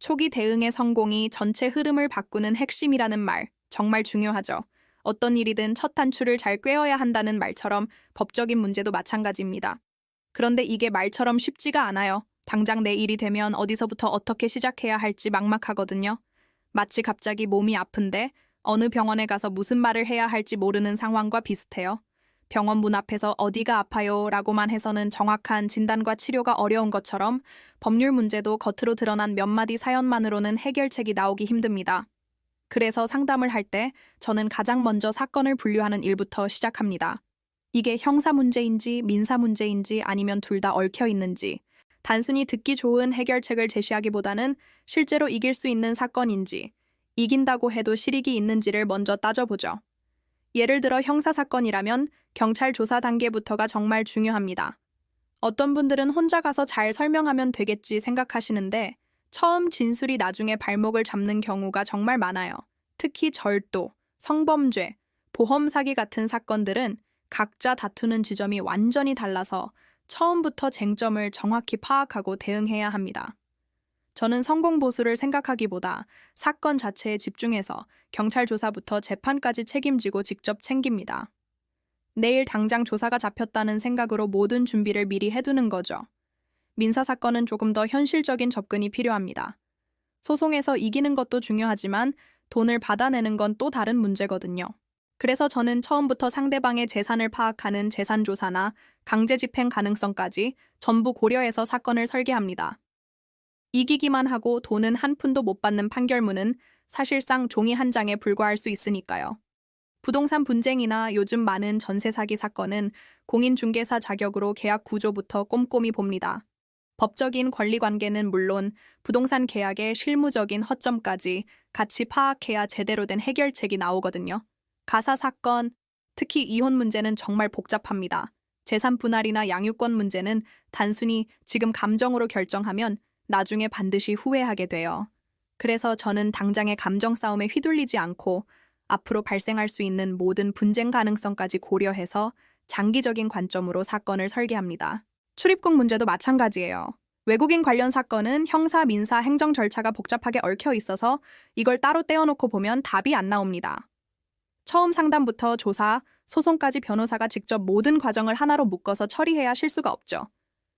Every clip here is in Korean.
초기 대응의 성공이 전체 흐름을 바꾸는 핵심이라는 말, 정말 중요하죠. 어떤 일이든 첫 단추를 잘 꿰어야 한다는 말처럼 법적인 문제도 마찬가지입니다. 그런데 이게 말처럼 쉽지가 않아요. 당장 내 일이 되면 어디서부터 어떻게 시작해야 할지 막막하거든요. 마치 갑자기 몸이 아픈데 어느 병원에 가서 무슨 말을 해야 할지 모르는 상황과 비슷해요. 병원 문 앞에서 어디가 아파요 라고만 해서는 정확한 진단과 치료가 어려운 것처럼 법률 문제도 겉으로 드러난 몇 마디 사연만으로는 해결책이 나오기 힘듭니다. 그래서 상담을 할 때 저는 가장 먼저 사건을 분류하는 일부터 시작합니다. 이게 형사 문제인지 민사 문제인지 아니면 둘 다 얽혀 있는지, 단순히 듣기 좋은 해결책을 제시하기보다는 실제로 이길 수 있는 사건인지, 이긴다고 해도 실익이 있는지를 먼저 따져보죠. 예를 들어 형사사건이라면 경찰 조사 단계부터가 정말 중요합니다. 어떤 분들은 혼자 가서 잘 설명하면 되겠지 생각하시는데 처음 진술이 나중에 발목을 잡는 경우가 정말 많아요. 특히 절도, 성범죄, 보험 사기 같은 사건들은 각자 다투는 지점이 완전히 달라서 처음부터 쟁점을 정확히 파악하고 대응해야 합니다. 저는 성공 보수를 생각하기보다 사건 자체에 집중해서 경찰 조사부터 재판까지 책임지고 직접 챙깁니다. 내일 당장 조사가 잡혔다는 생각으로 모든 준비를 미리 해두는 거죠. 민사사건은 조금 더 현실적인 접근이 필요합니다. 소송에서 이기는 것도 중요하지만 돈을 받아내는 건 또 다른 문제거든요. 그래서 저는 처음부터 상대방의 재산을 파악하는 재산조사나 강제집행 가능성까지 전부 고려해서 사건을 설계합니다. 이기기만 하고 돈은 한 푼도 못 받는 판결문은 사실상 종이 한 장에 불과할 수 있으니까요. 부동산 분쟁이나 요즘 많은 전세 사기 사건은 공인중개사 자격으로 계약 구조부터 꼼꼼히 봅니다. 법적인 권리관계는 물론 부동산 계약의 실무적인 허점까지 같이 파악해야 제대로 된 해결책이 나오거든요. 가사 사건, 특히 이혼 문제는 정말 복잡합니다. 재산 분할이나 양육권 문제는 단순히 지금 감정으로 결정하면 나중에 반드시 후회하게 돼요. 그래서 저는 당장의 감정 싸움에 휘둘리지 않고 앞으로 발생할 수 있는 모든 분쟁 가능성까지 고려해서 장기적인 관점으로 사건을 설계합니다. 출입국 문제도 마찬가지예요. 외국인 관련 사건은 형사, 민사, 행정 절차가 복잡하게 얽혀 있어서 이걸 따로 떼어놓고 보면 답이 안 나옵니다. 처음 상담부터 조사, 소송까지 변호사가 직접 모든 과정을 하나로 묶어서 처리해야 실수가 없죠.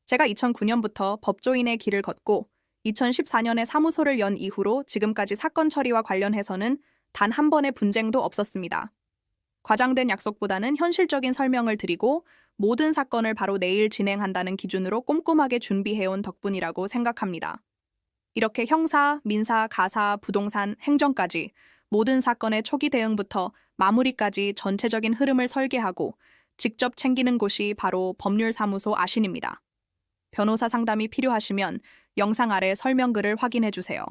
제가 2009년부터 법조인의 길을 걷고 2014년에 사무소를 연 이후로 지금까지 사건 처리와 관련해서는 단 한 번의 분쟁도 없었습니다. 과장된 약속보다는 현실적인 설명을 드리고 모든 사건을 바로 내일 진행한다는 기준으로 꼼꼼하게 준비해온 덕분이라고 생각합니다. 이렇게 형사, 민사, 가사, 부동산, 행정까지 모든 사건의 초기 대응부터 마무리까지 전체적인 흐름을 설계하고 직접 챙기는 곳이 바로 법률사무소 아신입니다. 변호사 상담이 필요하시면 영상 아래 설명글을 확인해 주세요.